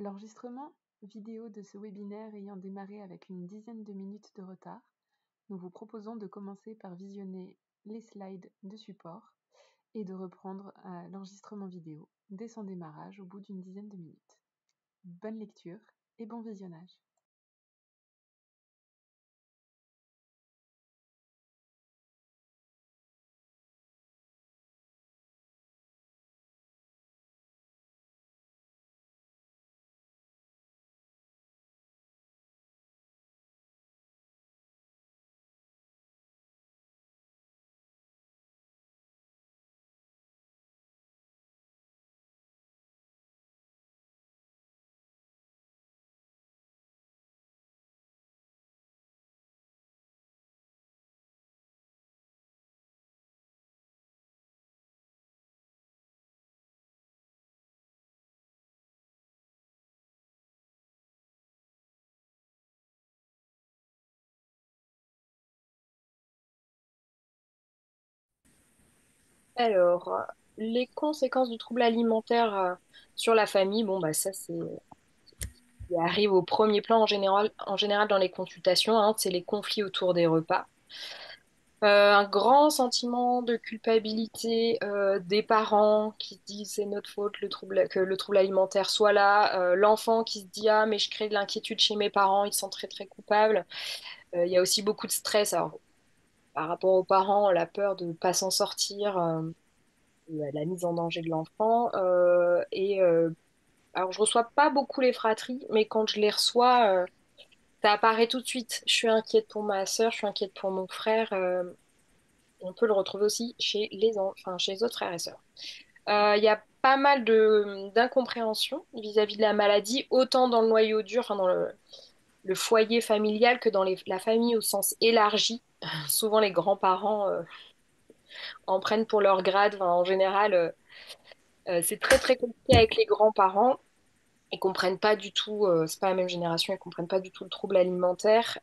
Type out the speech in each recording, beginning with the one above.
L'enregistrement vidéo de ce webinaire ayant démarré avec une dizaine de minutes de retard, nous vous proposons de commencer par visionner les slides de support et de reprendre l'enregistrement vidéo dès son démarrage au bout d'une dizaine de minutes. Bonne lecture et bon visionnage. Alors, les conséquences du trouble alimentaire sur la famille, bon, bah, ça, c'est ce qui arrive au premier plan en général dans les consultations, hein, c'est les conflits autour des repas. Un grand sentiment de culpabilité des parents qui se disent c'est notre faute que le trouble alimentaire soit là. L'enfant qui se dit ah mais je crée de l'inquiétude chez mes parents, ils sont très très coupables. Il y a aussi beaucoup de stress. Alors, par rapport aux parents, la peur de ne pas s'en sortir. La mise en danger de l'enfant. Alors, je reçois pas beaucoup les fratries, mais quand je les reçois, ça apparaît tout de suite. Je suis inquiète pour ma sœur, je suis inquiète pour mon frère. On peut le retrouver aussi chez chez les autres frères et sœurs. Il y a pas mal d'incompréhension vis-à-vis de la maladie, autant dans le noyau dur, enfin dans le foyer familial que dans la famille au sens élargi. Souvent, les grands-parents en prennent pour leur grade. Enfin, en général, c'est très très compliqué avec les grands-parents. Ils comprennent pas du tout, c'est pas la même génération, ils comprennent pas du tout le trouble alimentaire.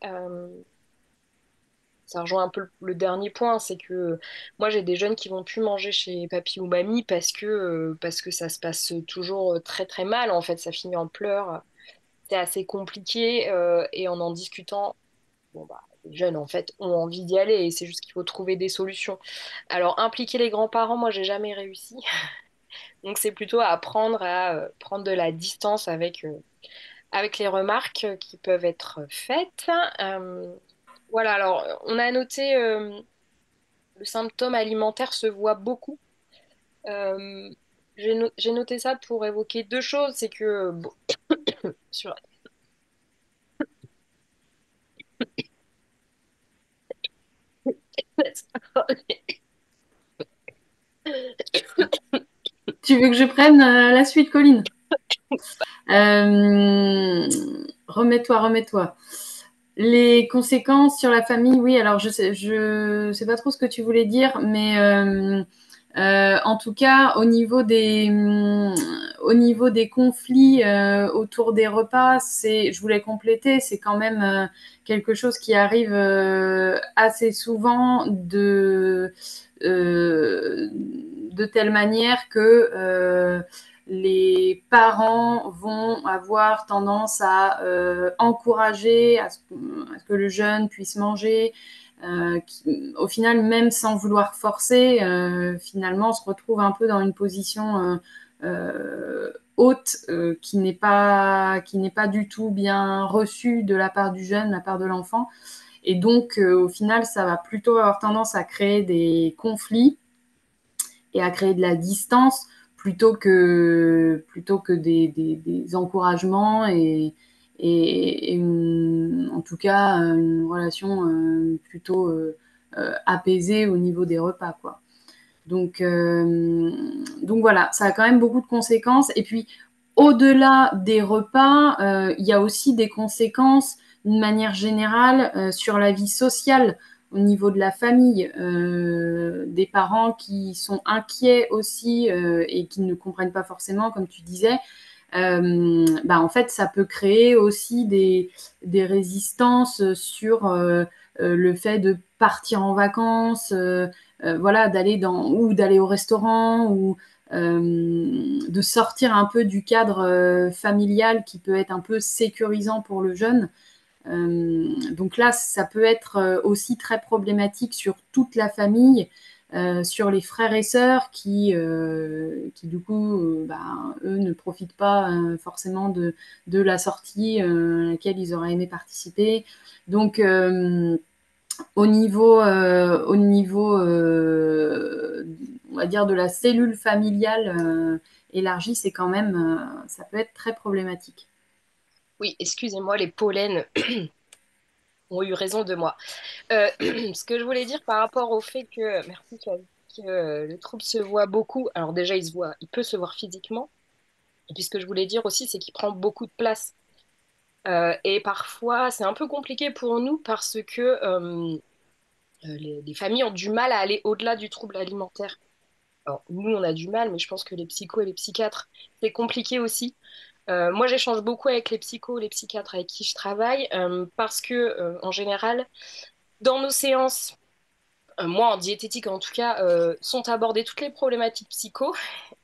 Ça rejoint un peu le dernier point, c'est que moi j'ai des jeunes qui vont plus manger chez papy ou mamie parce que ça se passe toujours très très mal, en fait, ça finit en pleurs. C'est assez compliqué et en discutant, bon bah les jeunes en fait ont envie d'y aller et c'est juste qu'il faut trouver des solutions. Alors impliquer les grands-parents, moi j'ai jamais réussi. Donc c'est plutôt à apprendre à prendre de la distance avec les remarques qui peuvent être faites. Voilà, alors on a noté le symptôme alimentaire se voit beaucoup. Euh, j'ai noté ça pour évoquer deux choses, c'est que bon, sur... Tu veux que je prenne la suite, Colline? Euh, remets-toi. Les conséquences sur la famille, oui. Alors je sais pas trop ce que tu voulais dire, mais en tout cas au niveau des conflits autour des repas, je voulais compléter, c'est quand même quelque chose qui arrive assez souvent de telle manière que les parents vont avoir tendance à encourager à ce que le jeune puisse manger, au final, même sans vouloir forcer, finalement, on se retrouve un peu dans une position haute qui n'est pas du tout bien reçue de la part du jeune, de la part de l'enfant. Et donc, au final, ça va plutôt avoir tendance à créer des conflits et à créer de la distance plutôt que des encouragements et en tout cas une relation plutôt apaisée au niveau des repas, quoi. Donc voilà, ça a quand même beaucoup de conséquences. Et puis, au-delà des repas, il y a aussi des conséquences d'une manière générale sur la vie sociale au niveau de la famille, des parents qui sont inquiets aussi et qui ne comprennent pas forcément, comme tu disais. En fait, ça peut créer aussi des résistances sur le fait de partir en vacances, voilà, d'aller au restaurant ou de sortir un peu du cadre familial qui peut être un peu sécurisant pour le jeune. Donc là, ça peut être aussi très problématique sur toute la famille, sur les frères et sœurs qui du coup, eux ne profitent pas forcément de la sortie à laquelle ils auraient aimé participer. Donc, on va dire, de la cellule familiale élargie, c'est quand même, ça peut être très problématique. Oui, excusez-moi, les pollens ont eu raison de moi. Ce que je voulais dire par rapport au fait que, merci, que le trouble se voit beaucoup. Alors déjà, il peut se voir physiquement. Et puis ce que je voulais dire aussi, c'est qu'il prend beaucoup de place. Et parfois, c'est un peu compliqué pour nous parce que les familles ont du mal à aller au-delà du trouble alimentaire. Alors, nous, on a du mal, mais je pense que les psychos et les psychiatres, c'est compliqué aussi. Moi, j'échange beaucoup avec les psychos, les psychiatres avec qui je travaille, parce que, en général, dans nos séances, moi, en diététique en tout cas, sont abordées toutes les problématiques psycho.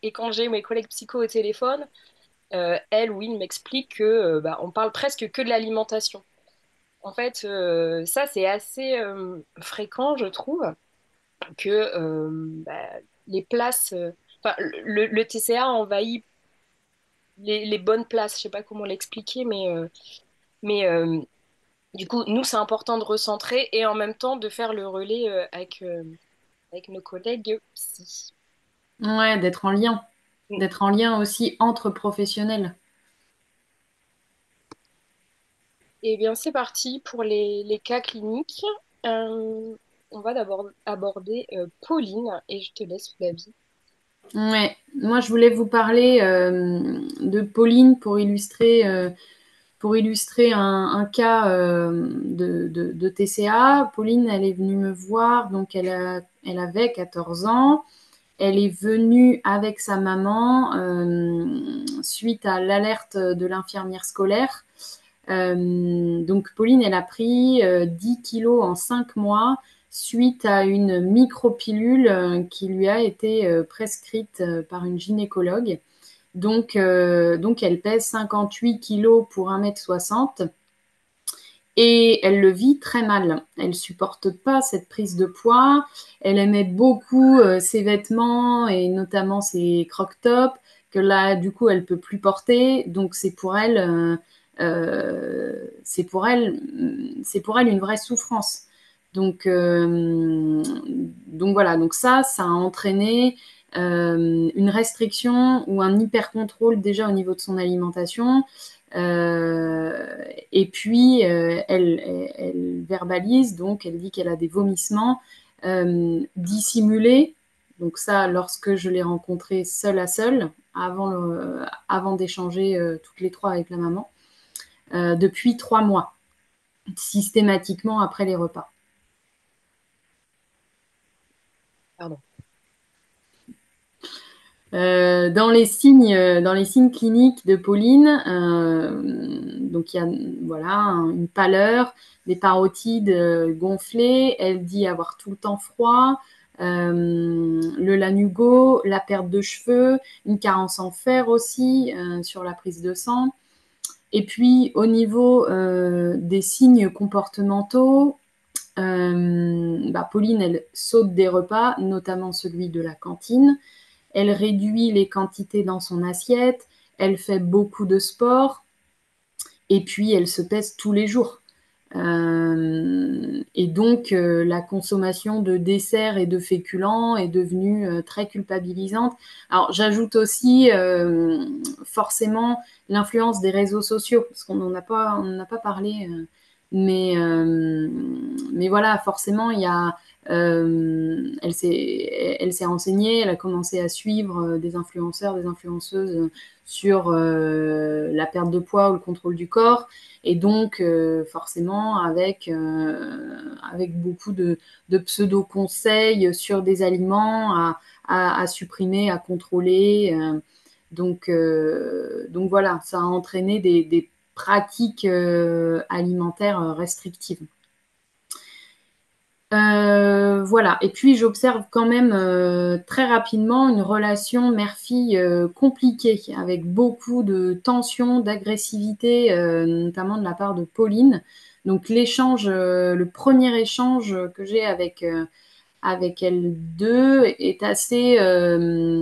Et quand j'ai mes collègues psycho au téléphone, elles ou ils m'expliquent que on parle presque que de l'alimentation. En fait, ça, c'est assez fréquent, je trouve, que les places, enfin, le TCA envahit les bonnes places. Je sais pas comment l'expliquer, mais du coup, nous, c'est important de recentrer et en même temps de faire le relais avec nos collègues psy. Ouais, d'être en lien aussi entre professionnels. Eh bien, c'est parti pour les cas cliniques. On va d'abord aborder Pauline et je te laisse la vie. Ouais, moi je voulais vous parler de Pauline pour illustrer un cas de TCA. Pauline, elle est venue me voir, donc elle avait 14 ans. Elle est venue avec sa maman suite à l'alerte de l'infirmière scolaire. Donc Pauline, elle a pris 10 kilos en 5 mois suite à une micropilule qui lui a été prescrite par une gynécologue. Donc elle pèse 58 kilos pour 1,60 m et elle le vit très mal. Elle supporte pas cette prise de poids. Elle aimait beaucoup ses vêtements et notamment ses croc-tops que là, du coup, elle peut plus porter. Donc c'est pour elle une vraie souffrance. Donc voilà. Donc ça a entraîné une restriction ou un hyper-contrôle déjà au niveau de son alimentation. Et puis, elle verbalise, donc elle dit qu'elle a des vomissements dissimulés. Donc ça, lorsque je l'ai rencontrée seule à seule, avant d'échanger toutes les trois avec la maman, depuis 3 mois, systématiquement après les repas. Pardon. Dans les signes cliniques de Pauline, donc il y a voilà, une pâleur, des parotides gonflées, elle dit avoir tout le temps froid, le lanugo, la perte de cheveux, une carence en fer aussi sur la prise de sang. Et puis au niveau des signes comportementaux, Pauline, elle saute des repas, notamment celui de la cantine. Elle réduit les quantités dans son assiette, elle fait beaucoup de sport et puis elle se pèse tous les jours. Et donc la consommation de desserts et de féculents est devenue très culpabilisante. Alors j'ajoute aussi forcément l'influence des réseaux sociaux, parce qu'on n'en a pas parlé, mais voilà, forcément il y a elle s'est renseignée, elle a commencé à suivre des influenceurs, des influenceuses sur la perte de poids ou le contrôle du corps. Et donc, forcément, avec beaucoup de pseudo-conseils sur des aliments à supprimer, à contrôler. Donc voilà, ça a entraîné des pratiques alimentaires restrictives. Voilà. Et puis, j'observe quand même très rapidement une relation mère-fille compliquée, avec beaucoup de tensions, d'agressivité, notamment de la part de Pauline. Donc, le premier échange que j'ai avec elles deux est assez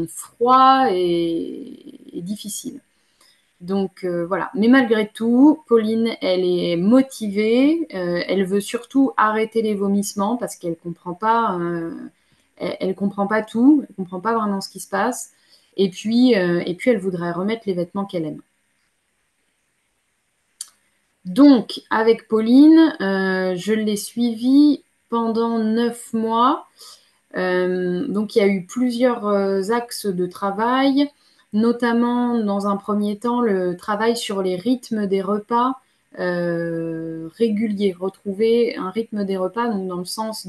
froid et difficile. Donc voilà. Mais malgré tout, Pauline, elle est motivée. Elle veut surtout arrêter les vomissements parce qu'elle comprend pas, elle comprend pas tout, elle comprend pas vraiment ce qui se passe. Et puis elle voudrait remettre les vêtements qu'elle aime. Donc avec Pauline, je l'ai suivie pendant 9 mois. Donc il y a eu plusieurs axes de travail, notamment dans un premier temps le travail sur les rythmes des repas réguliers, retrouver un rythme des repas, donc dans le sens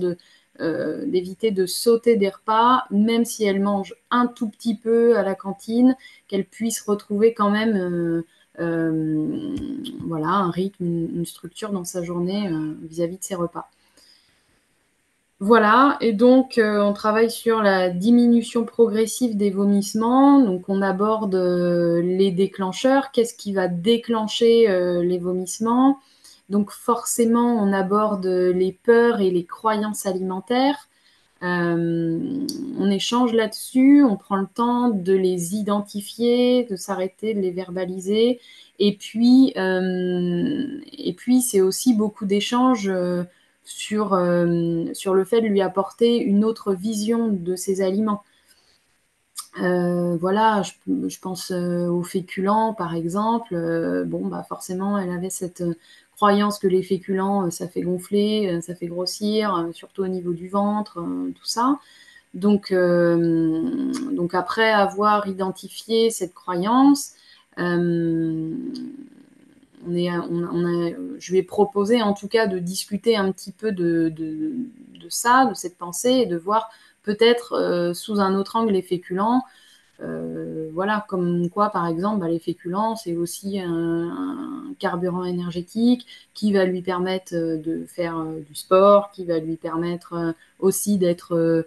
d'éviter de sauter des repas, même si elle mange un tout petit peu à la cantine, qu'elle puisse retrouver quand même voilà, un rythme, une structure dans sa journée vis-à-vis de ses repas. Voilà, et donc on travaille sur la diminution progressive des vomissements. Donc on aborde les déclencheurs, qu'est-ce qui va déclencher les vomissements. Donc forcément, on aborde les peurs et les croyances alimentaires. On échange là-dessus, on prend le temps de les identifier, de s'arrêter, de les verbaliser. Et puis c'est aussi beaucoup d'échanges sur le fait de lui apporter une autre vision de ces aliments. Voilà, je pense aux féculents, par exemple. Bon, bah forcément, elle avait cette croyance que les féculents, ça fait gonfler, ça fait grossir, surtout au niveau du ventre, tout ça. Donc après avoir identifié cette croyance, je lui ai proposé en tout cas de discuter un petit peu de ça, de cette pensée, et de voir peut-être sous un autre angle les féculents. Voilà, comme quoi par exemple, les féculents, c'est aussi un carburant énergétique qui va lui permettre de faire du sport, qui va lui permettre aussi d'être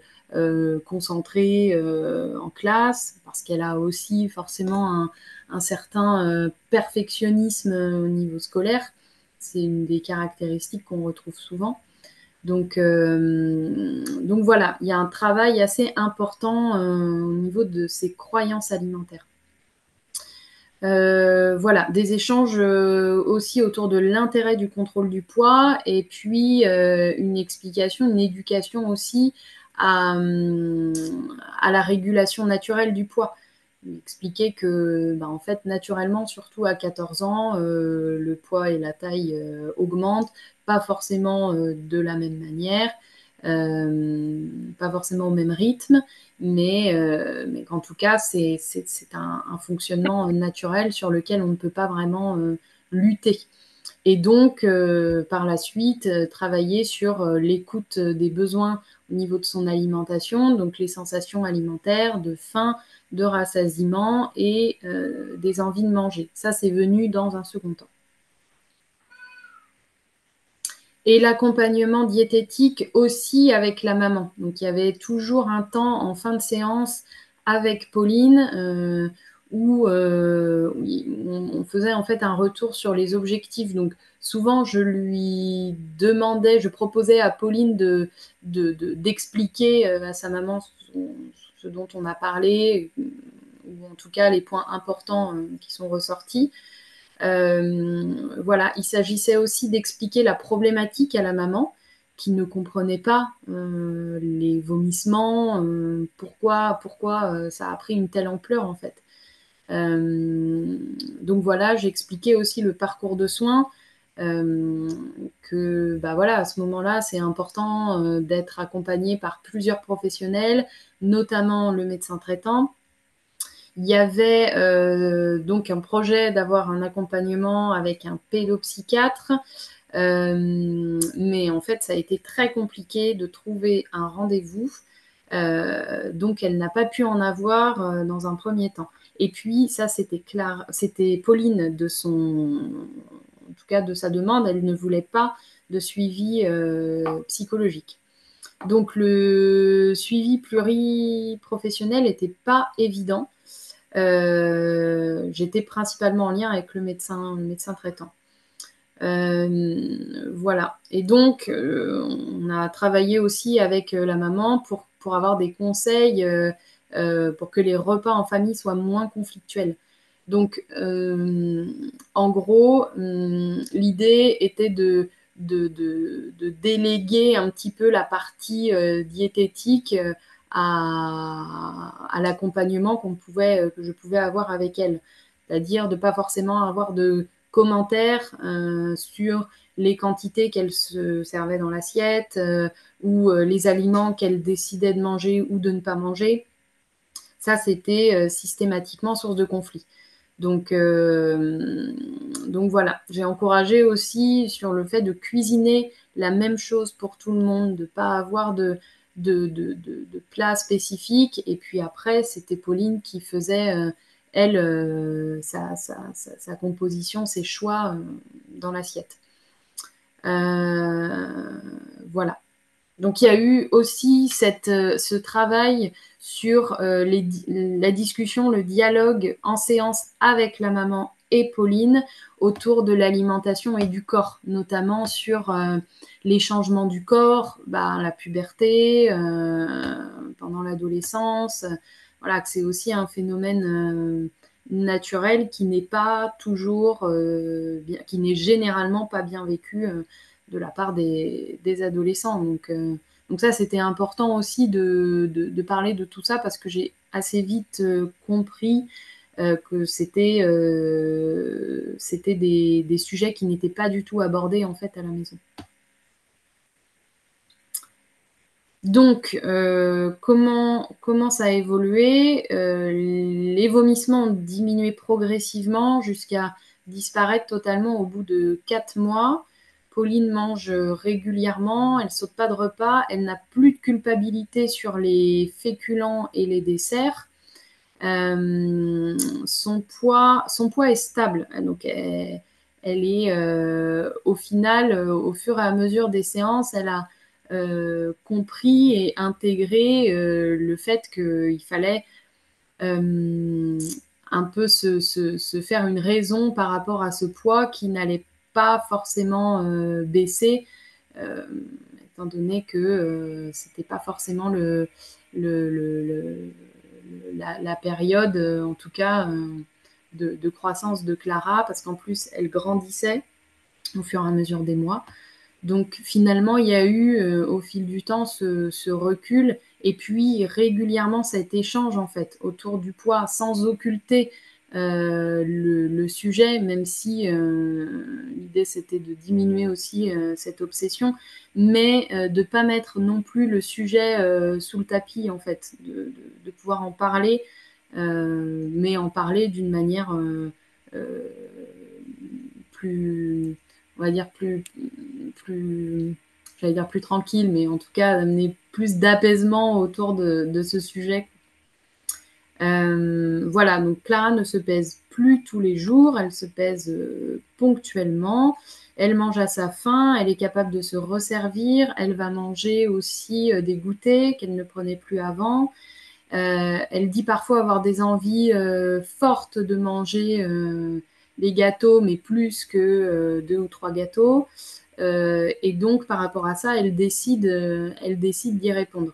concentrée en classe, parce qu'elle a aussi forcément un certain perfectionnisme au niveau scolaire. C'est une des caractéristiques qu'on retrouve souvent. Donc voilà, il y a un travail assez important au niveau de ces croyances alimentaires. Voilà, des échanges aussi autour de l'intérêt du contrôle du poids, et puis une explication, une éducation aussi à la régulation naturelle du poids. Expliquer que, en fait, naturellement, surtout à 14 ans, le poids et la taille augmentent, pas forcément de la même manière, pas forcément au même rythme, mais qu'en tout cas, c'est un fonctionnement naturel sur lequel on ne peut pas vraiment lutter. Et donc, par la suite, travailler sur l'écoute des besoins au niveau de son alimentation, donc les sensations alimentaires de faim, de rassasiement et des envies de manger. Ça, c'est venu dans un second temps. Et l'accompagnement diététique aussi avec la maman. Donc, il y avait toujours un temps en fin de séance avec Pauline où on faisait en fait un retour sur les objectifs. Donc, souvent, je lui demandais, je proposais à Pauline d'expliquer à sa maman ce dont on a parlé, ou en tout cas les points importants qui sont ressortis. Voilà, il s'agissait aussi d'expliquer la problématique à la maman qui ne comprenait pas les vomissements, pourquoi ça a pris une telle ampleur en fait. Donc voilà, j'ai expliqué aussi le parcours de soins, que voilà, à ce moment-là, c'est important d'être accompagné par plusieurs professionnels, notamment le médecin traitant. Il y avait donc un projet d'avoir un accompagnement avec un pédopsychiatre, mais en fait, ça a été très compliqué de trouver un rendez-vous. Donc, elle n'a pas pu en avoir dans un premier temps. Et puis, ça, c'était Pauline en tout cas de sa demande, elle ne voulait pas de suivi psychologique. Donc, le suivi pluriprofessionnel n'était pas évident. J'étais principalement en lien avec le médecin traitant. Voilà. Et donc, on a travaillé aussi avec la maman pour avoir des conseils pour que les repas en famille soient moins conflictuels. Donc, en gros, l'idée était de déléguer un petit peu la partie diététique à l'accompagnement que je pouvais avoir avec elle. C'est-à-dire de ne pas forcément avoir de commentaires sur les quantités qu'elle se servait dans l'assiette ou les aliments qu'elle décidait de manger ou de ne pas manger. Ça, c'était systématiquement source de conflit. Donc voilà, j'ai encouragé aussi sur le fait de cuisiner la même chose pour tout le monde, de ne pas avoir de plats spécifiques. Et puis après, c'était Pauline qui faisait, elle, sa composition, ses choix dans l'assiette. Voilà. Donc il y a eu aussi ce travail sur la discussion, le dialogue en séance avec la maman et Pauline autour de l'alimentation et du corps, notamment sur les changements du corps, la puberté, pendant l'adolescence. Voilà, que c'est aussi un phénomène naturel qui n'est pas toujours, qui n'est généralement pas bien vécu de la part des adolescents. Donc ça, c'était important aussi de parler de tout ça parce que j'ai assez vite compris que c'était des sujets qui n'étaient pas du tout abordés en fait à la maison. Donc, comment ça a évolué les vomissements ont diminué progressivement jusqu'à disparaître totalement au bout de 4 mois. Pauline mange régulièrement, elle saute pas de repas, elle n'a plus de culpabilité sur les féculents et les desserts. Son poids est stable, donc elle est au final, au fur et à mesure des séances, elle a compris et intégré le fait qu'il fallait un peu se faire une raison par rapport à ce poids qui n'allait pas forcément baisser, étant donné que c'était pas forcément la période, en tout cas, de croissance de Clara, parce qu'en plus, elle grandissait au fur et à mesure des mois. Donc finalement, il y a eu au fil du temps ce recul et puis régulièrement cet échange en fait autour du poids sans occulter le sujet, même si l'idée c'était de diminuer aussi cette obsession, mais de ne pas mettre non plus le sujet sous le tapis en fait, de pouvoir en parler, mais en parler d'une manière plus, on va dire j'allais dire plus tranquille, mais en tout cas amener plus d'apaisement autour de ce sujet. Voilà, donc Clara ne se pèse plus tous les jours, elle se pèse ponctuellement, elle mange à sa faim, elle est capable de se resservir, elle va manger aussi des goûters qu'elle ne prenait plus avant. Elle dit parfois avoir des envies fortes de manger des gâteaux, mais plus que 2 ou 3 gâteaux. Et donc, par rapport à ça, elle décide d'y répondre.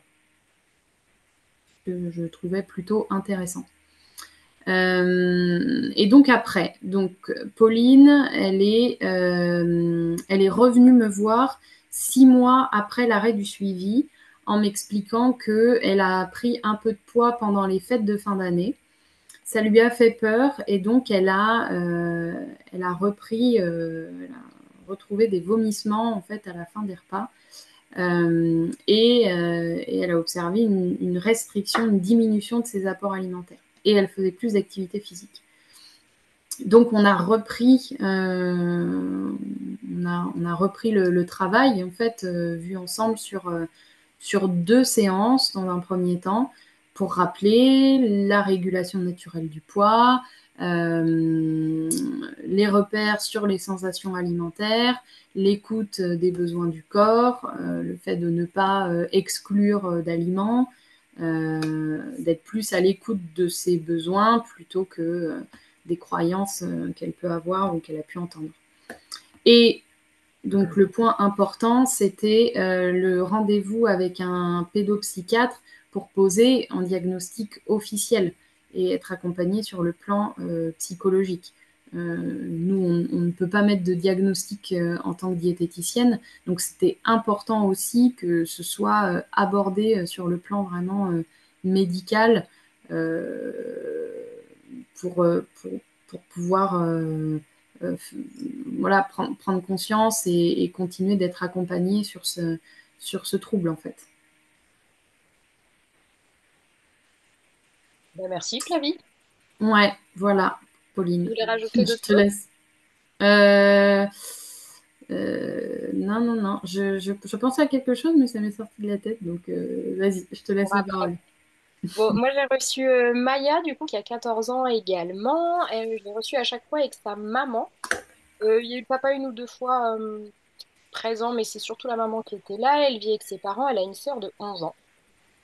Que je trouvais plutôt intéressant. Et donc après, Pauline, elle est revenue me voir 6 mois après l'arrêt du suivi en m'expliquant qu'elle a pris un peu de poids pendant les fêtes de fin d'année. Ça lui a fait peur et donc elle a retrouvé des vomissements en fait à la fin des repas. Et elle a observé une restriction, une diminution de ses apports alimentaires. Et elle faisait plus d'activité physique. Donc on a repris, on a repris le travail en fait vu ensemble sur 2 séances dans un premier temps pour rappeler la régulation naturelle du poids, les repères sur les sensations alimentaires, l'écoute des besoins du corps, le fait de ne pas exclure d'aliments, d'être plus à l'écoute de ses besoins plutôt que des croyances qu'elle peut avoir ou qu'elle a pu entendre. Et donc le point important, c'était le rendez-vous avec un pédopsychiatre pour poser un diagnostic officiel et être accompagné sur le plan psychologique. Nous, on ne peut pas mettre de diagnostic en tant que diététicienne, donc c'était important aussi que ce soit abordé sur le plan vraiment médical pour, pour pouvoir voilà, prendre conscience et continuer d'être accompagné sur ce trouble en fait. Merci Flavie. Ouais, voilà, Pauline. Tu voulais rajouter Je d'autres te choses? laisse. Non. Je pensais à quelque chose, mais ça m'est sorti de la tête, donc vas-y, je te laisse la parole. Bon, moi j'ai reçu Maya, du coup, qui a 14 ans également. Je l'ai reçue à chaque fois avec sa maman. Il y a eu le papa une ou deux fois présent, mais c'est surtout la maman qui était là. Elle vit avec ses parents. Elle a une sœur de 11 ans.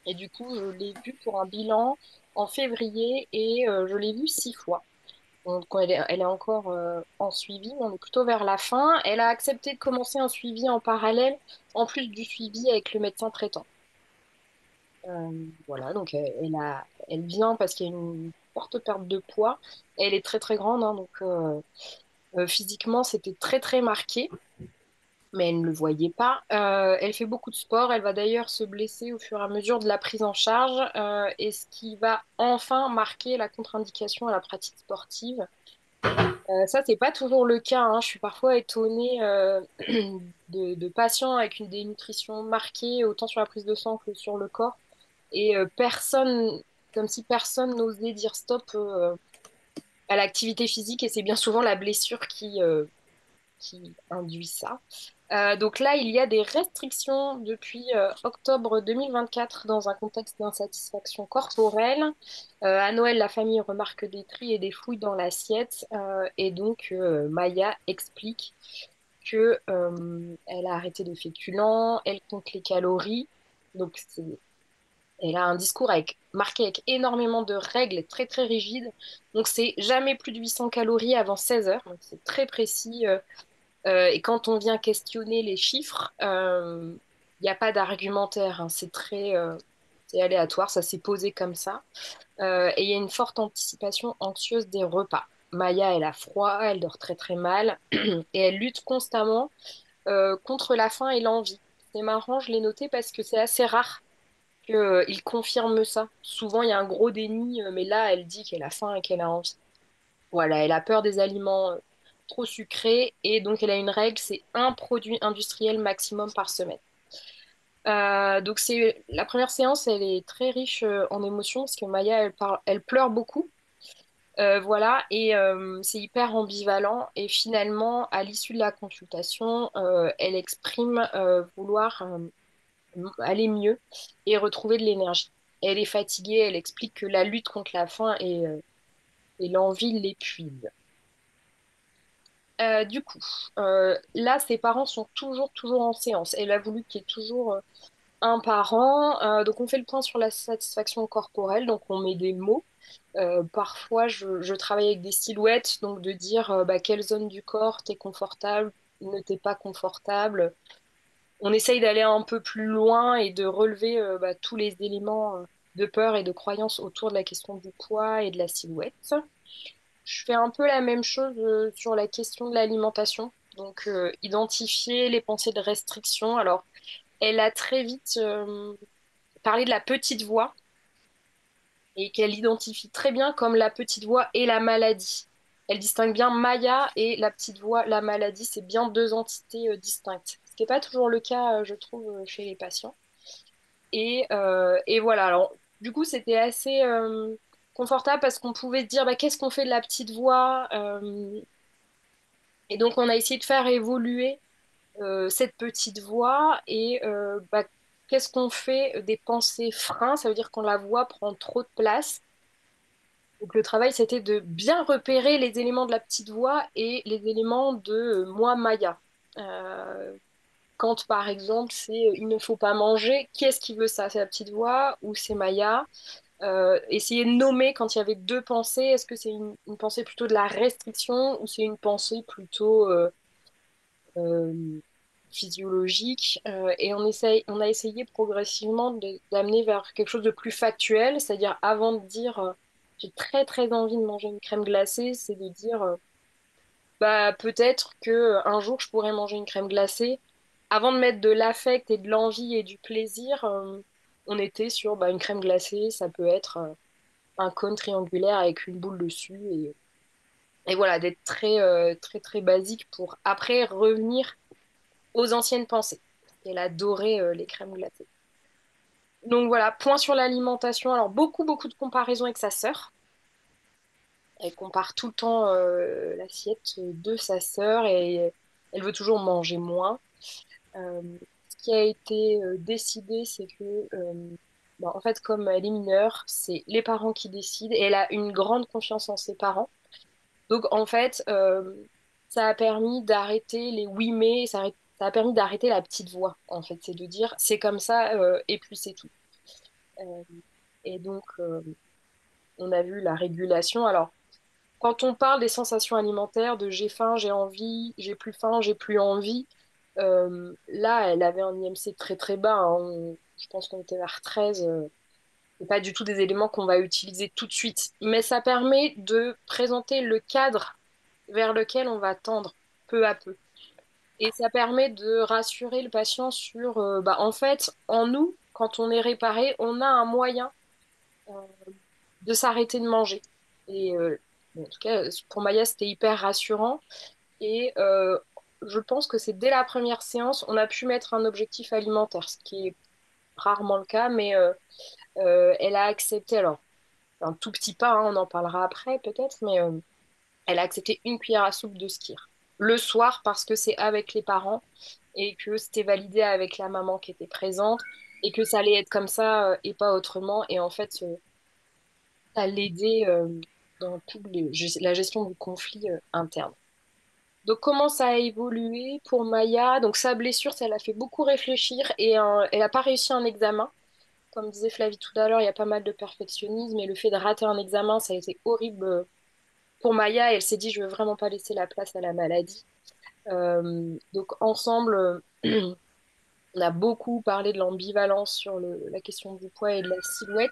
Et du coup, je l'ai vue pour un bilan en février et je l'ai vue 6 fois. Donc, elle est encore en suivi, mais on est plutôt vers la fin. Elle a accepté de commencer un suivi en parallèle, en plus du suivi avec le médecin traitant. Voilà, donc elle vient parce qu'il y a une forte perte de poids. Elle est très très grande, hein, donc physiquement c'était très très marqué, mais elle ne le voyait pas. Elle fait beaucoup de sport, elle va d'ailleurs se blesser au fur et à mesure de la prise en charge, et ce qui va enfin marquer la contre-indication à la pratique sportive. Ça, c'est pas toujours le cas, hein. Je suis parfois étonnée de patients avec une dénutrition marquée, autant sur la prise de sang que sur le corps. Et personne, comme si personne n'osait dire stop à l'activité physique, et c'est bien souvent la blessure qui induit ça. Donc là, il y a des restrictions depuis octobre 2024 dans un contexte d'insatisfaction corporelle. À Noël, la famille remarque des tris et des fouilles dans l'assiette, et donc Maya explique que elle a arrêté les féculents, elle compte les calories. Donc elle a un discours marqué avec énormément de règles très très rigides. Donc c'est jamais plus de 800 calories avant 16 heures. Donc c'est très précis. Et quand on vient questionner les chiffres, il n'y a pas d'argumentaire, hein. C'est aléatoire, ça s'est posé comme ça. Et il y a une forte anticipation anxieuse des repas. Maya, elle a froid, elle dort très très mal et elle lutte constamment contre la faim et l'envie. C'est marrant, je l'ai noté parce que c'est assez rare qu'il confirme ça. Souvent, il y a un gros déni, mais là, elle dit qu'elle a faim et qu'elle a envie. Voilà, elle a peur des aliments trop sucrés et donc elle a une règle, c'est un produit industriel maximum par semaine. Donc c'est la première séance, elle est très riche en émotions parce que Maya, elle pleure beaucoup. Voilà, et c'est hyper ambivalent. Et finalement, à l'issue de la consultation, elle exprime vouloir aller mieux et retrouver de l'énergie. Elle est fatiguée, elle explique que la lutte contre la faim et l'envie l'épuisent. Du coup, là, ses parents sont toujours en séance. Elle a voulu qu'il y ait toujours un parent. Donc, on fait le point sur la satisfaction corporelle. Donc, on met des mots. Parfois, je travaille avec des silhouettes. Donc, de dire bah, quelle zone du corps t'es confortable, ne t'es pas confortable. On essaye d'aller un peu plus loin et de relever bah, tous les éléments de peur et de croyance autour de la question du poids et de la silhouette. Je fais un peu la même chose sur la question de l'alimentation. Donc, identifier les pensées de restriction. Alors, elle a très vite parlé de la petite voix et qu'elle identifie très bien comme la petite voix et la maladie. Elle distingue bien Maya et la petite voix, la maladie, c'est bien deux entités distinctes. Ce qui n'est pas toujours le cas, je trouve, chez les patients. Et voilà, alors du coup, c'était assez confortable parce qu'on pouvait se dire, bah, qu'est-ce qu'on fait de la petite voix et donc, on a essayé de faire évoluer cette petite voix et bah, qu'est-ce qu'on fait des pensées freins? Ça veut dire quand la voix prend trop de place. Donc le travail, c'était de bien repérer les éléments de la petite voix et les éléments de moi, Maya. Euh, Quand par exemple c'est il ne faut pas manger, qui est-ce qui veut ça? C'est la petite voix ou c'est Maya? Essayer de nommer quand il y avait deux pensées, est-ce que c'est une pensée plutôt de la restriction ou c'est une pensée plutôt euh, physiologique? Et on a essayé progressivement d'amener vers quelque chose de plus factuel, c'est-à-dire avant de dire j'ai très très envie de manger une crème glacée, c'est de dire bah peut-être que un jour je pourrais manger une crème glacée. Avant de mettre de l'affect et de l'envie et du plaisir, on était sur bah, une crème glacée, ça peut être un cône triangulaire avec une boule dessus et voilà, d'être très très très basique pour après revenir aux anciennes pensées. Elle adorait les crèmes glacées. Donc voilà, point sur l'alimentation. Alors beaucoup de comparaisons avec sa sœur. Elle compare tout le temps l'assiette de sa sœur et elle veut toujours manger moins. Euh, Ce qui a été décidé, c'est que, bon, en fait, comme elle est mineure, c'est les parents qui décident et elle a une grande confiance en ses parents. Donc, en fait, ça a permis d'arrêter les oui mais, ça a permis d'arrêter la petite voix, en fait. C'est de dire c'est comme ça et puis c'est tout. Euh, et donc, on a vu la régulation. Alors, quand on parle des sensations alimentaires, de j'ai faim, j'ai envie, j'ai plus faim, j'ai plus envie, là, elle avait un IMC très très bas, hein. Je pense qu'on était vers 13. C'est pas du tout des éléments qu'on va utiliser tout de suite. Mais ça permet de présenter le cadre vers lequel on va tendre peu à peu. Et ça permet de rassurer le patient sur, bah, en fait, en nous, quand on est réparé, on a un moyen euh, de s'arrêter de manger. Et bon, en tout cas, pour Maya, c'était hyper rassurant. Et je pense que c'est dès la première séance, on a pu mettre un objectif alimentaire, ce qui est rarement le cas, mais elle a accepté, alors, un tout petit pas, hein, on en parlera après peut-être, mais elle a accepté une cuillère à soupe de skyr. Le soir, parce que c'est avec les parents et que c'était validé avec la maman qui était présente et que ça allait être comme ça et pas autrement. Et en fait, ça l'aidait dans la gestion du conflit interne. Donc, comment ça a évolué pour Maya? Donc, sa blessure, ça l'a fait beaucoup réfléchir et elle n'a pas réussi un examen. Comme disait Flavie tout à l'heure, il y a pas mal de perfectionnisme et le fait de rater un examen, ça a été horrible pour Maya. Elle s'est dit, je veux vraiment pas laisser la place à la maladie. Donc, ensemble, on a beaucoup parlé de l'ambivalence sur la question du poids et de la silhouette.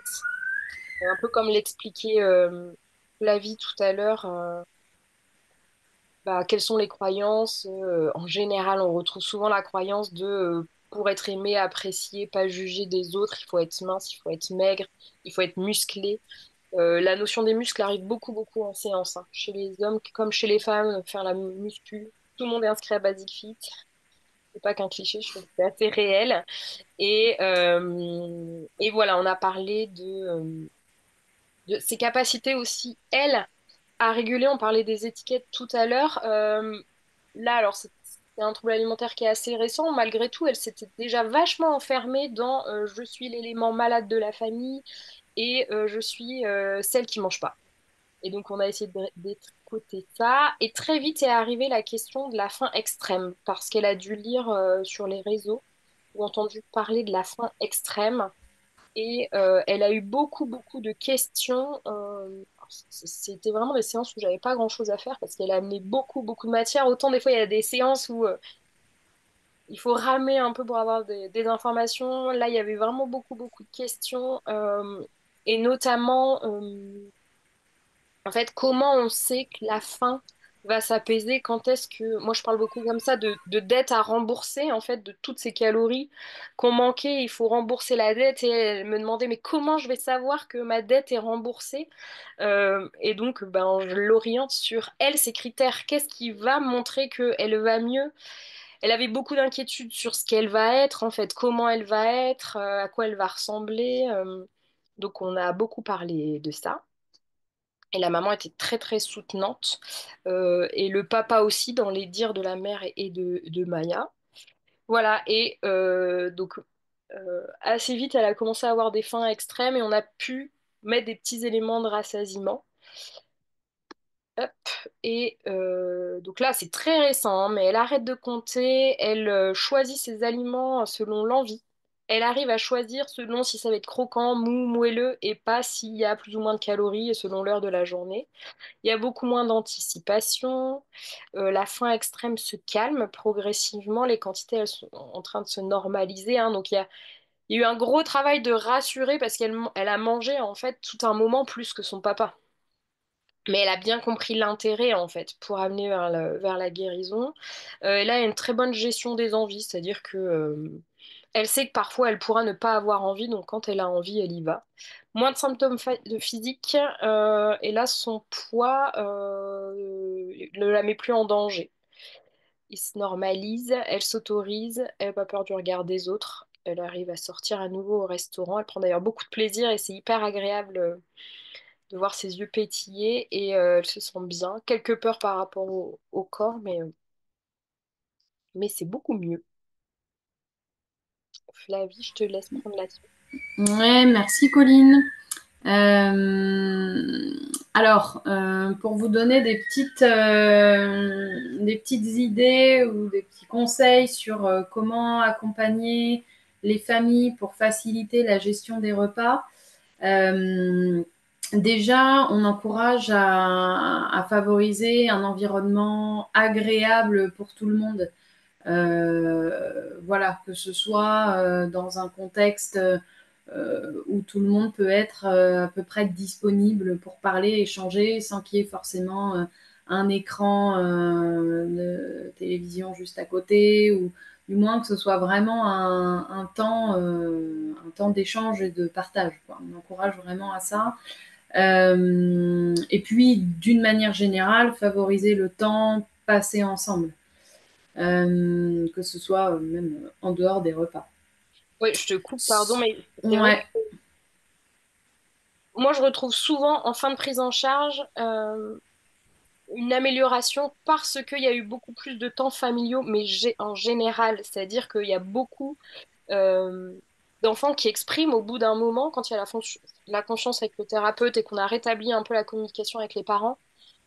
Un peu comme l'expliquait Flavie tout à l'heure. Bah, quelles sont les croyances? En général, on retrouve souvent la croyance de pour être aimé, apprécié, pas jugé des autres, il faut être mince, il faut être maigre, il faut être musclé. La notion des muscles arrive beaucoup en séance, hein. Chez les hommes comme chez les femmes, faire la muscu. Tout le monde est inscrit à Basic Fit. C'est pas qu'un cliché, je trouve que c'est assez réel. Et voilà, on a parlé de ses capacités aussi, elle, à réguler. On parlait des étiquettes tout à l'heure. Là, alors, c'est un trouble alimentaire qui est assez récent. Malgré tout, elle s'était déjà vachement enfermée dans je suis l'élément malade de la famille et je suis celle qui mange pas. Et donc, on a essayé de détricoter ça. Et très vite est arrivée la question de la faim extrême, parce qu'elle a dû lire sur les réseaux ou entendu parler de la faim extrême. Et elle a eu beaucoup de questions. C'était vraiment des séances où j'avais pas grand-chose à faire parce qu'elle a amené beaucoup de matière. Autant des fois, il y a des séances où il faut ramer un peu pour avoir des informations. Là, il y avait vraiment beaucoup de questions. Et notamment, en fait, comment on sait que la faim va s'apaiser? Quand est-ce que... Moi, je parle beaucoup comme ça de dette à rembourser, en fait, de toutes ces calories qu'on manquait. Il faut rembourser la dette. Et elle me demandait, mais comment je vais savoir que ma dette est remboursée? Et donc, ben, je l'oriente sur elle, ses critères. Qu'est-ce qui va montrer qu'elle va mieux? Elle avait beaucoup d'inquiétudes sur ce qu'elle va être, en fait, comment elle va être, à quoi elle va ressembler. Donc, on a beaucoup parlé de ça. Et la maman était très soutenante. Et le papa aussi, dans les dires de la mère et de Maya. Voilà, et donc assez vite, elle a commencé à avoir des faims extrêmes et on a pu mettre des petits éléments de rassasiement. Hop. Et donc là, c'est très récent, hein, mais elle arrête de compter, elle choisit ses aliments selon l'envie. Elle arrive à choisir selon si ça va être croquant, mou, moelleux, et pas s'il y a plus ou moins de calories et selon l'heure de la journée. Il y a beaucoup moins d'anticipation. La faim extrême se calme progressivement. Les quantités, elles sont en train de se normaliser, hein. Donc il y a eu un gros travail de rassurer parce qu'elle a mangé en fait tout un moment plus que son papa. Mais elle a bien compris l'intérêt, en fait, pour amener vers la guérison. Et là, il y a une très bonne gestion des envies, c'est-à-dire que, elle sait que parfois, elle pourra ne pas avoir envie, donc quand elle a envie, elle y va. Moins de symptômes de physique, et là, son poids ne la met plus en danger. Il se normalise, elle s'autorise, elle n'a pas peur du regard des autres. Elle arrive à sortir à nouveau au restaurant. Elle prend d'ailleurs beaucoup de plaisir et c'est hyper agréable de voir ses yeux pétiller et elle se sent bien. Quelques peurs par rapport au corps, mais c'est beaucoup mieux. Flavie, je te laisse prendre la suite. Ouais, merci Colline. Euh, alors, pour vous donner des petites idées ou des petits conseils sur comment accompagner les familles pour faciliter la gestion des repas, déjà, on encourage à favoriser un environnement agréable pour tout le monde. Voilà, que ce soit dans un contexte où tout le monde peut être à peu près disponible pour parler, échanger, sans qu'il y ait forcément un écran de télévision juste à côté, ou du moins que ce soit vraiment un temps d'échange et de partage, quoi. On encourage vraiment à ça. Et puis, d'une manière générale, favoriser le temps passé ensemble, que ce soit même en dehors des repas. Oui, je te coupe, pardon, mais c'est vrai que Ouais, moi, je retrouve souvent en fin de prise en charge une amélioration parce qu'il y a eu beaucoup plus de temps familiaux, mais en général, c'est-à-dire qu'il y a beaucoup euh, d'enfants qui expriment au bout d'un moment, quand il y a la confiance avec le thérapeute et qu'on a rétabli un peu la communication avec les parents,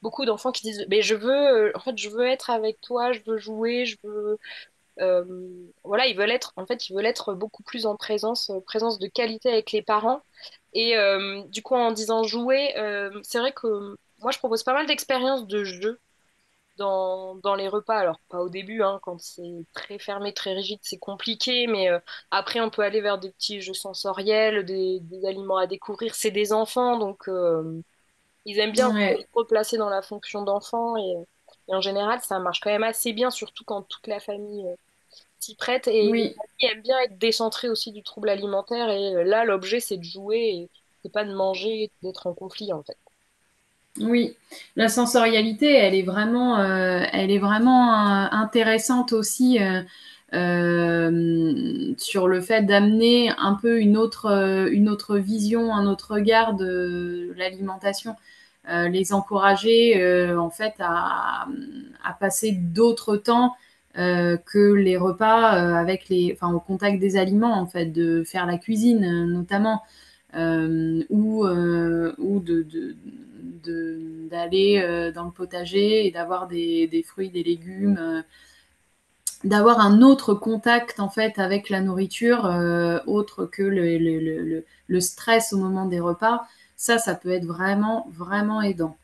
beaucoup d'enfants qui disent, mais je veux, en fait, je veux être avec toi, je veux jouer, je veux, voilà, ils veulent être beaucoup plus en présence, présence de qualité avec les parents. Et du coup, en disant jouer, c'est vrai que moi, je propose pas mal d'expériences de jeu dans les repas. Alors, pas au début, hein, quand c'est très fermé, très rigide, c'est compliqué, mais après, on peut aller vers des petits jeux sensoriels, des aliments à découvrir. C'est des enfants, donc ils aiment bien se ouais, replacer dans la fonction d'enfant, et en général, ça marche quand même assez bien, surtout quand toute la famille s'y prête. Et les oui, familles aiment bien être décentrées aussi du trouble alimentaire, et là, l'objet, c'est de jouer, et c'est pas de manger, d'être en conflit, en fait. oui. La sensorialité, elle est vraiment intéressante aussi sur le fait d'amener un peu une autre vision, un autre regard de l'alimentation. Les encourager en fait à passer d'autres temps que les repas enfin, au contact des aliments, en fait, de faire la cuisine notamment, ou d'aller dans le potager et d'avoir des fruits, des légumes, d'avoir un autre contact en fait avec la nourriture autre que le stress au moment des repas. Ça peut être vraiment, vraiment aidant.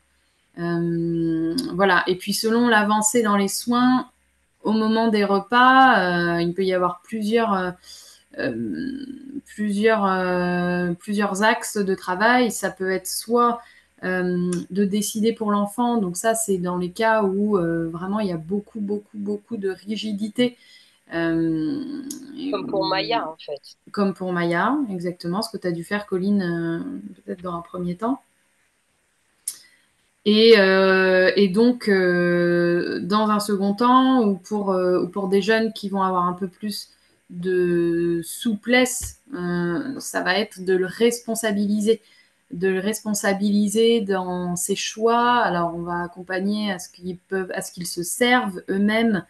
Voilà. Et puis selon l'avancée dans les soins, au moment des repas, il peut y avoir plusieurs axes de travail. Ça peut être soit de décider pour l'enfant, donc ça c'est dans les cas où vraiment il y a beaucoup, beaucoup, beaucoup de rigidité. Euh, Comme pour Maya, en fait. Comme pour Maya, exactement, ce que tu as dû faire, Colline, peut-être dans un premier temps. Et donc, dans un second temps, ou pour des jeunes qui vont avoir un peu plus de souplesse, ça va être de le responsabiliser dans ses choix. Alors, on va accompagner à ce qu'ils se servent eux-mêmes,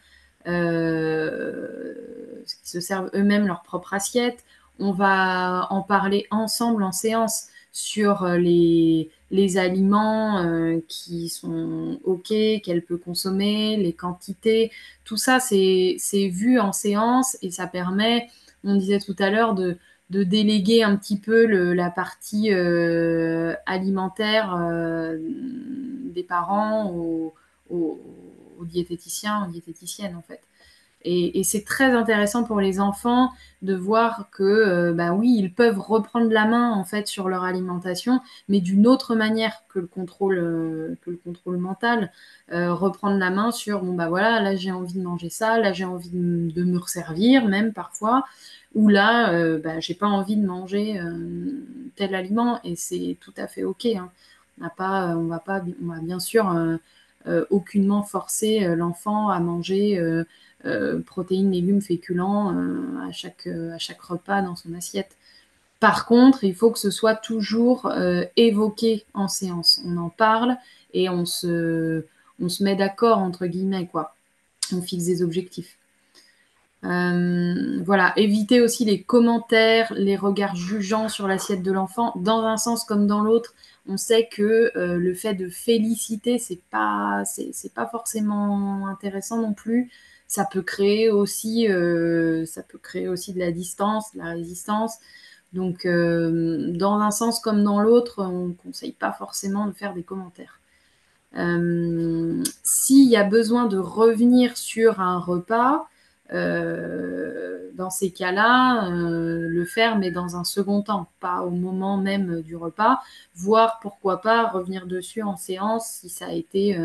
leur propre assiette. On va en parler ensemble en séance sur les aliments qui sont OK, qu'elle peut consommer, les quantités. Tout ça, c'est vu en séance et ça permet, on disait tout à l'heure, de déléguer un petit peu la partie alimentaire des parents aux, aux diététiciens, aux diététiciennes en fait. Et c'est très intéressant pour les enfants de voir que, bah oui, ils peuvent reprendre la main en fait sur leur alimentation, mais d'une autre manière que le contrôle mental. Reprendre la main sur, bon bah voilà, là j'ai envie de manger ça, là j'ai envie de me resservir même parfois, ou là, bah, j'ai pas envie de manger tel aliment, et c'est tout à fait ok, hein. On va bien sûr aucunement forcer l'enfant à manger protéines, légumes, féculents à chaque repas dans son assiette. Par contre, il faut que ce soit toujours évoqué en séance. On en parle et on se met d'accord, entre guillemets, quoi. On fixe des objectifs. Voilà, éviter aussi les commentaires, les regards jugeants sur l'assiette de l'enfant, dans un sens comme dans l'autre. On sait que le fait de féliciter, c'est pas forcément intéressant non plus. Ça peut créer aussi de la distance, de la résistance. Donc, dans un sens comme dans l'autre, on ne conseille pas forcément de faire des commentaires. S'il y a besoin de revenir sur un repas, dans ces cas-là, le faire, mais dans un second temps, pas au moment même du repas, voire pourquoi pas revenir dessus en séance si ça a été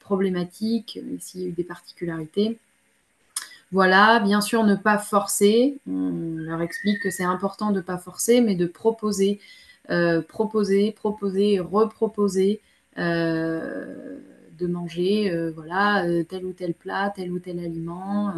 problématique, s'il y a eu des particularités. Voilà, bien sûr, ne pas forcer. On leur explique que c'est important de ne pas forcer, mais de proposer, proposer, reproposer, de manger, voilà, tel ou tel plat, tel ou tel aliment.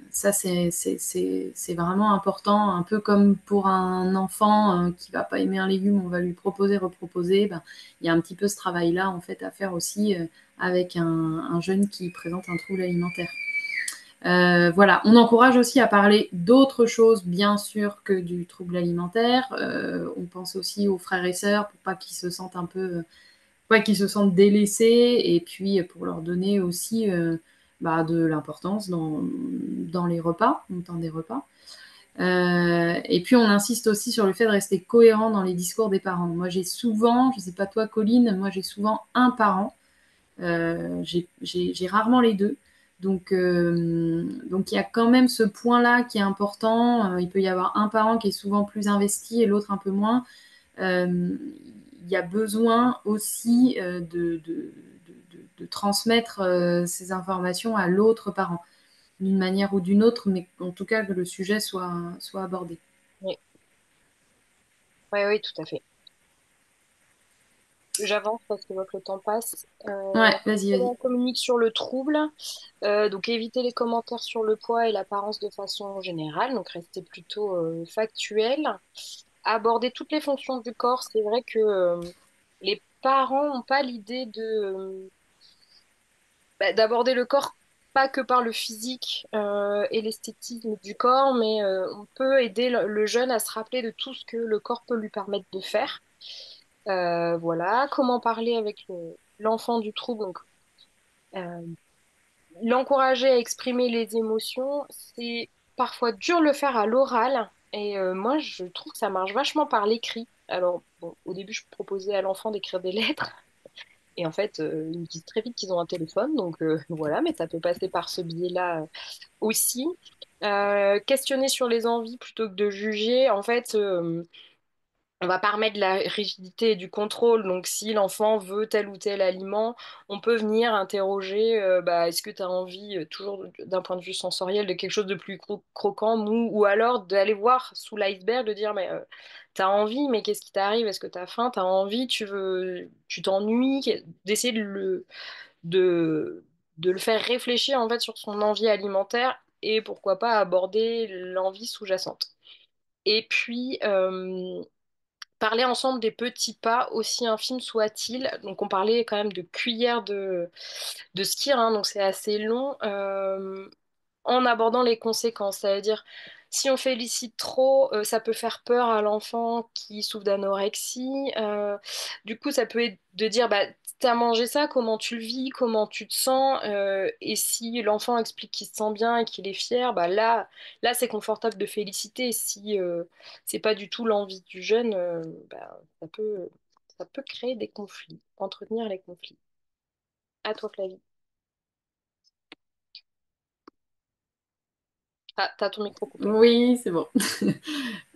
Ça, c'est vraiment important, un peu comme pour un enfant qui va pas aimer un légume, on va lui proposer, reproposer. Ben, il y a un petit peu ce travail-là en fait à faire aussi avec un jeune qui présente un trouble alimentaire. Voilà, on encourage aussi à parler d'autres choses, bien sûr, que du trouble alimentaire. On pense aussi aux frères et sœurs pour pas qu'ils se sentent un peu, pas qu'ils se sentent délaissés, et puis pour leur donner aussi bah, de l'importance dans les repas, dans le temps des repas. Et puis on insiste aussi sur le fait de rester cohérent dans les discours des parents. Moi j'ai souvent, je sais pas toi Colline, moi j'ai souvent un parent. J'ai rarement les deux. Donc il y a quand même ce point-là qui est important. Il peut y avoir un parent qui est souvent plus investi et l'autre un peu moins. Il y a besoin aussi de transmettre ces informations à l'autre parent, d'une manière ou d'une autre, mais en tout cas que le sujet soit abordé. Oui, oui, oui, tout à fait. J'avance parce que je vois que le temps passe. Ouais, vas-y, vas-y. Comment on communique sur le trouble? Donc éviter les commentaires sur le poids et l'apparence de façon générale, donc rester plutôt factuel. Aborder toutes les fonctions du corps. C'est vrai que les parents n'ont pas l'idée d'aborder le corps pas que par le physique et l'esthétisme du corps, mais on peut aider le jeune à se rappeler de tout ce que le corps peut lui permettre de faire. Voilà, comment parler avec l'enfant du trouble. Donc, euh, l'encourager à exprimer les émotions, c'est parfois dur de le faire à l'oral. Et moi, je trouve que ça marche vachement par l'écrit. Alors, bon, au début, je proposais à l'enfant d'écrire des lettres. Et en fait, ils me disent très vite qu'ils ont un téléphone. Donc, voilà, mais ça peut passer par ce biais-là aussi. Questionner sur les envies plutôt que de juger. En fait, on va pas remettre de la rigidité et du contrôle. Donc, si l'enfant veut tel ou tel aliment, on peut venir interroger, bah, est-ce que tu as envie, toujours d'un point de vue sensoriel, de quelque chose de plus croquant, mou, ou alors d'aller voir sous l'iceberg, de dire, mais t'as envie, mais qu'est-ce qui t'arrive? Est-ce que t'as faim? T'as envie? Tu t'ennuies? D'essayer de, de le faire réfléchir en fait sur son envie alimentaire et pourquoi pas aborder l'envie sous-jacente. Et puis, parler ensemble des petits pas, aussi infimes soient-ils. Donc, on parlait quand même de cuillère de skir, hein, donc c'est assez long. en abordant les conséquences. C'est-à-dire, si on félicite trop, ça peut faire peur à l'enfant qui souffre d'anorexie. Du coup, ça peut être de dire, bah, t'as mangé ça, comment tu le vis, comment tu te sens. Et si l'enfant explique qu'il se sent bien et qu'il est fier, bah là, c'est confortable de féliciter. Si c'est pas du tout l'envie du jeune, bah, ça peut créer des conflits, entretenir les conflits. À toi, Flavie. Ah, t'as ton micro coupé. Oui, c'est bon.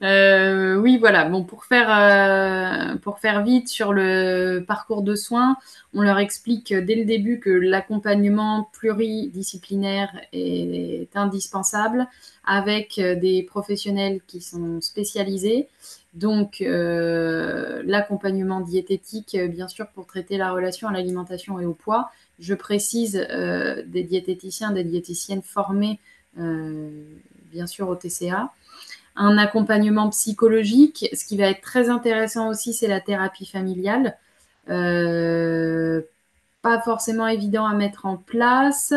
Oui, voilà. Bon, pour faire vite sur le parcours de soins, on leur explique dès le début que l'accompagnement pluridisciplinaire est indispensable avec des professionnels qui sont spécialisés. Donc, l'accompagnement diététique, bien sûr, pour traiter la relation à l'alimentation et au poids. Je précise des diététiciens, des diététiciennes formées, euh, bien sûr, au TCA. Un accompagnement psychologique. Ce qui va être très intéressant aussi, c'est la thérapie familiale. Euh, Pas forcément évident à mettre en place,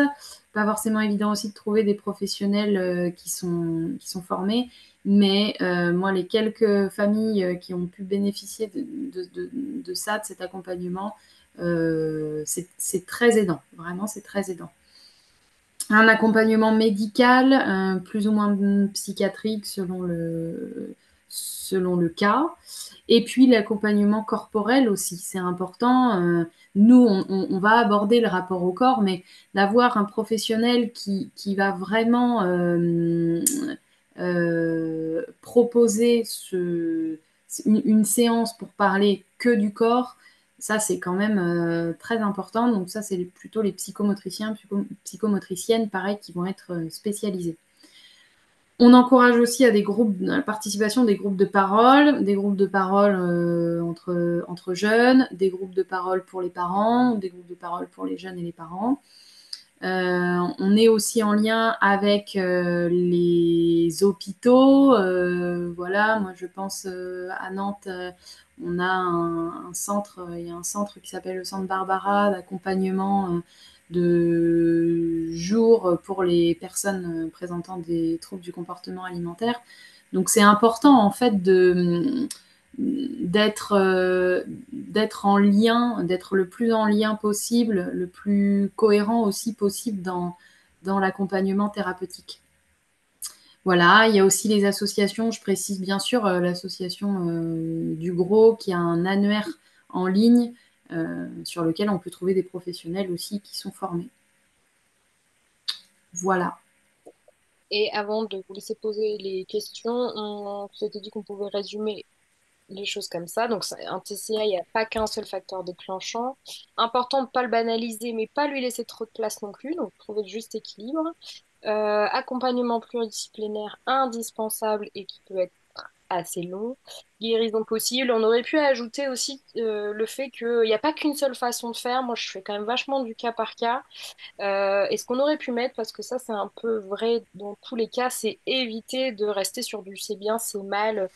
pas forcément évident aussi de trouver des professionnels qui sont formés. Mais moi, les quelques familles qui ont pu bénéficier de ça, de cet accompagnement, c'est très aidant. Vraiment, c'est très aidant. Un accompagnement médical, plus ou moins psychiatrique selon le cas. Et puis l'accompagnement corporel aussi, c'est important. Nous, on va aborder le rapport au corps, mais d'avoir un professionnel qui va vraiment proposer une séance pour parler que du corps, ça, c'est quand même très important. Donc ça, c'est plutôt les psychomotriciens, psychomotriciennes, pareil, qui vont être spécialisés. On encourage aussi à la participation des groupes de parole entre jeunes, des groupes de parole pour les parents, des groupes de parole pour les jeunes et les parents. On est aussi en lien avec les hôpitaux. Voilà, moi je pense à Nantes, on a un centre, il y a un centre qui s'appelle le Centre Barbara d'accompagnement de jour pour les personnes présentant des troubles du comportement alimentaire. Donc c'est important en fait d'être en lien, d'être le plus en lien possible, le plus cohérent aussi possible dans l'accompagnement thérapeutique. Voilà, il y a aussi les associations, je précise bien sûr l'association du Gros qui a un annuaire en ligne sur lequel on peut trouver des professionnels aussi qui sont formés. Voilà. Et avant de vous laisser poser les questions, on s'était dit qu'on pouvait résumer les choses comme ça. Donc, un TCA, il n'y a pas qu'un seul facteur déclenchant. Important de ne pas le banaliser, mais pas lui laisser trop de place non plus. Donc, trouver le juste équilibre. Accompagnement pluridisciplinaire indispensable et qui peut être assez long. Guérison possible. On aurait pu ajouter aussi le fait qu'il n'y a pas qu'une seule façon de faire. Moi, je fais quand même vachement du cas par cas. Et ce qu'on aurait pu mettre, parce que ça c'est un peu vrai dans tous les cas, c'est éviter de rester sur du c'est bien, c'est mal.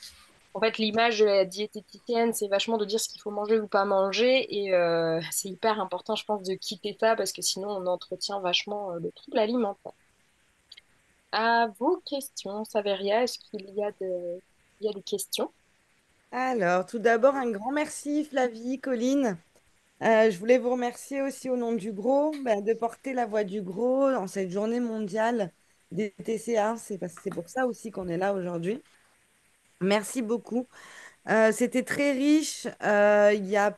En fait, l'image de la diététicienne, c'est vachement de dire ce qu'il faut manger ou pas manger. Et c'est hyper important, je pense, de quitter ça, parce que sinon on entretient vachement le trouble alimentaire. À vos questions, Saveria, est-ce qu'il y a il y a des questions? Alors, tout d'abord, un grand merci, Flavie, Colline. Je voulais vous remercier aussi au nom du GROS de porter la voix du GROS dans cette journée mondiale des TCA. C'est pour ça aussi qu'on est là aujourd'hui. Merci beaucoup. C'était très riche. Il n'y a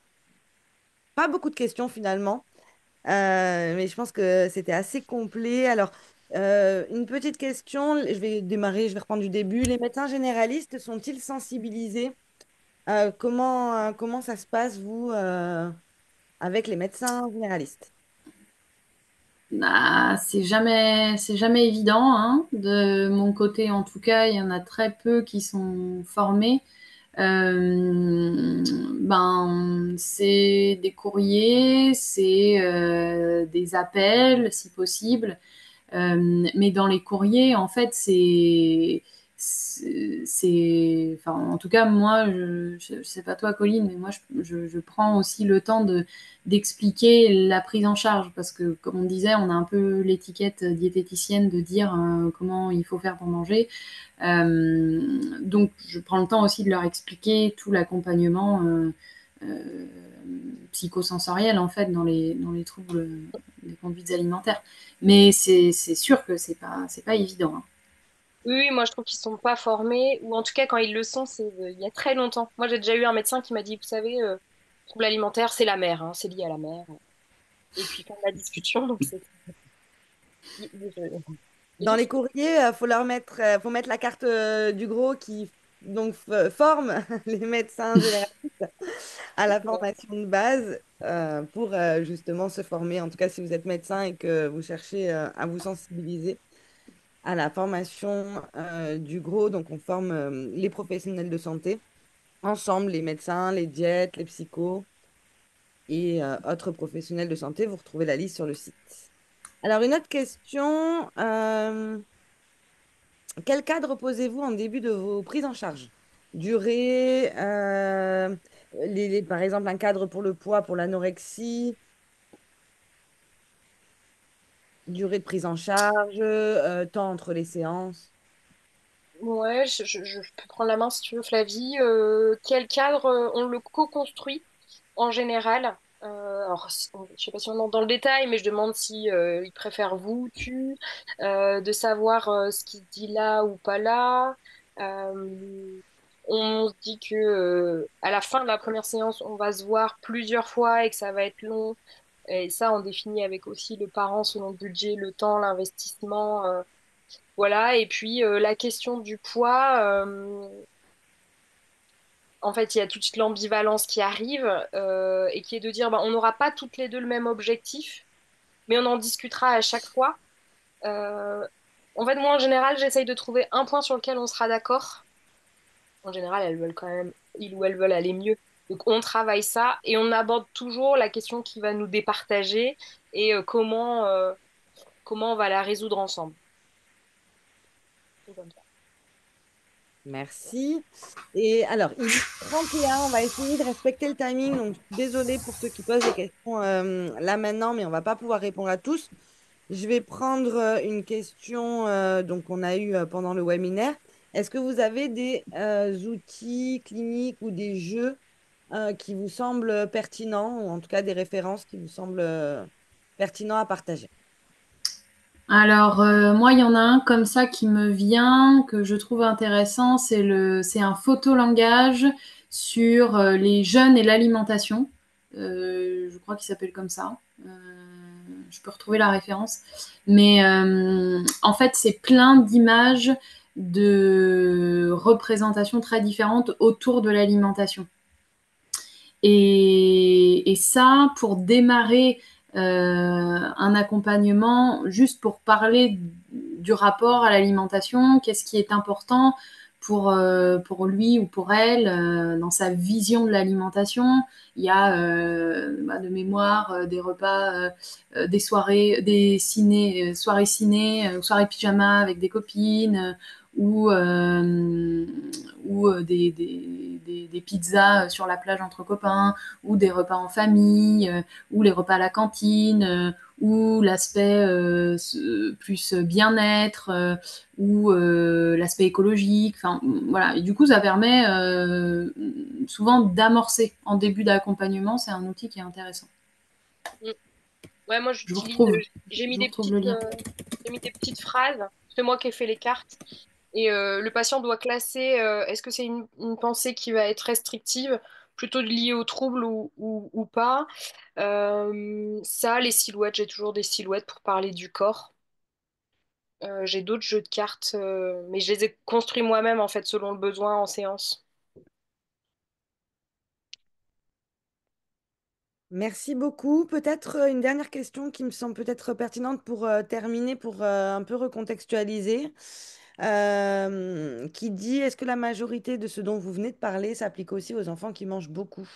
pas beaucoup de questions finalement. Mais je pense que c'était assez complet. Alors, une petite question, je vais démarrer, je vais reprendre du début. Les médecins généralistes sont-ils sensibilisés? Comment ça se passe, vous, avec les médecins généralistes? Bah, c'est jamais évident, hein. De mon côté, en tout cas, il y en a très peu qui sont formés. C'est des courriers, c'est des appels, si possible. Mais dans les courriers, en fait, enfin, en tout cas, moi, je sais pas toi, Colline, mais moi, je prends aussi le temps d'expliquer la prise en charge parce que, comme on disait, on a un peu l'étiquette diététicienne de dire comment il faut faire pour manger. Donc, je prends le temps aussi de leur expliquer tout l'accompagnement euh, psychosensoriel en fait dans les troubles des conduites alimentaires. Mais c'est sûr que c'est pas évident, hein. Oui, oui, moi je trouve qu'ils sont pas formés, ou en tout cas quand ils le sont, c'est il y a très longtemps. Moi j'ai déjà eu un médecin qui m'a dit, vous savez, trouble alimentaire, c'est la mère, hein, c'est lié à la mère. Et puis quand la discussion, donc c'est... Dans les courriers, faut mettre la carte du gros qui donc forme les médecins généralistes à la formation de base pour justement se former. En tout cas, si vous êtes médecin et que vous cherchez à vous sensibiliser à la formation du gros, donc on forme les professionnels de santé ensemble, les médecins, les diètes, les psychos et autres professionnels de santé. Vous retrouvez la liste sur le site. Alors, une autre question. Quel cadre posez-vous en début de vos prises en charge? Durée, par exemple, un cadre pour le poids, pour l'anorexie, durée de prise en charge, temps entre les séances. Ouais, je peux prendre la main si tu veux, Flavie. Quel cadre on le co-construit en général? Alors, je sais pas si on entre dans le détail, mais je demande si il préfère vous, tu, de savoir ce qu'il dit là ou pas là. On se dit que à la fin de la première séance, on va se voir plusieurs fois et que ça va être long. Et ça, on définit avec aussi le parent selon le budget, le temps, l'investissement. Voilà, et puis la question du poids, en fait, il y a toute l'ambivalence qui arrive et qui est de dire, bah, on n'aura pas toutes les deux le même objectif, mais on en discutera à chaque fois. Euh, En fait, moi, en général, j'essaye de trouver un point sur lequel on sera d'accord. En général, elles veulent quand même, ils ou elles veulent aller mieux. Donc, on travaille ça et on aborde toujours la question qui va nous départager et comment on va la résoudre ensemble. C'est comme ça. Merci. Et alors, il est 31. On va essayer de respecter le timing. Donc, désolée pour ceux qui posent des questions là maintenant, mais on va pas pouvoir répondre à tous. Je vais prendre une question donc on a eu pendant le webinaire. Est-ce que vous avez des outils cliniques ou des jeux qui vous semblent pertinents, ou en tout cas des références qui vous semblent pertinents à partager? Alors, moi, il y en a un comme ça qui me vient, que je trouve intéressant, c'est un photolangage sur les jeunes et l'alimentation. Je crois qu'il s'appelle comme ça. Je peux retrouver la référence. Mais en fait, c'est plein d'images de représentations très différentes autour de l'alimentation. Et ça, pour démarrer un accompagnement, juste pour parler du rapport à l'alimentation, qu'est-ce qui est important pour lui ou pour elle dans sa vision de l'alimentation. Il y a de mémoire des repas, des soirées, des ciné, soirées ciné, soirées pyjama avec des copines, ou, des pizzas sur la plage entre copains, ou des repas en famille, ou les repas à la cantine, ou l'aspect plus bien-être, ou l'aspect écologique. Enfin, voilà. Et du coup, ça permet souvent d'amorcer en début d'accompagnement. C'est un outil qui est intéressant. Mm. Ouais, moi Je vous j'utilise, retrouve, j'ai mis je vous des retrouve le lien. j'ai mis des petites phrases. C'est moi qui ai fait les cartes. Et le patient doit classer, est-ce que c'est une pensée qui va être restrictive, plutôt liée au trouble ou pas. Ça, les silhouettes, j'ai toujours des silhouettes pour parler du corps. J'ai d'autres jeux de cartes, mais je les ai construits moi-même en fait selon le besoin en séance. Merci beaucoup. Peut-être une dernière question qui me semble peut-être pertinente pour terminer, pour un peu recontextualiser, qui dit, est-ce que la majorité de ce dont vous venez de parler s'applique aussi aux enfants qui mangent beaucoup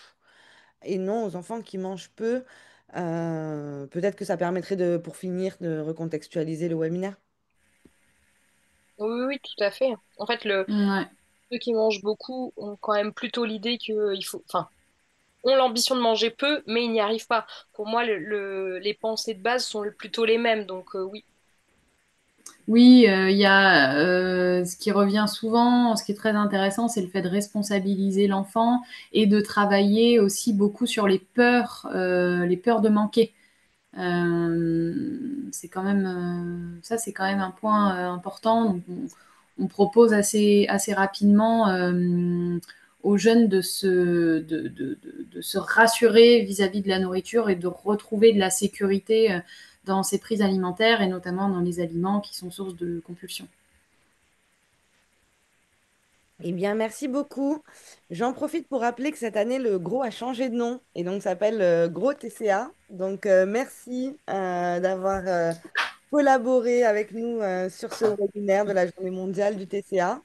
et non aux enfants qui mangent peu? Peut-être que ça permettrait de, pour finir, de recontextualiser le webinaire. Oui, oui, oui, tout à fait. En fait, Ouais. ceux qui mangent beaucoup ont quand même plutôt l'idée que il faut, enfin, ont l'ambition de manger peu, mais ils n'y arrivent pas. Pour moi, les pensées de base sont plutôt les mêmes, donc oui. Oui, il y a ce qui revient souvent, ce qui est très intéressant, c'est le fait de responsabiliser l'enfant et de travailler aussi beaucoup sur les peurs de manquer. C'est quand même ça, c'est quand même un point important. Donc, on propose assez rapidement aux jeunes de se rassurer vis-à-vis de la nourriture et de retrouver de la sécurité dans ses prises alimentaires et notamment dans les aliments qui sont source de compulsion. Eh bien, merci beaucoup. J'en profite pour rappeler que cette année, le Gros a changé de nom et donc s'appelle Gros TCA. Donc, merci d'avoir collaboré avec nous sur ce webinaire de la Journée mondiale du TCA.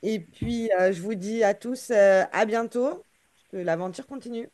Et puis, je vous dis à tous à bientôt. Que l'aventure continue.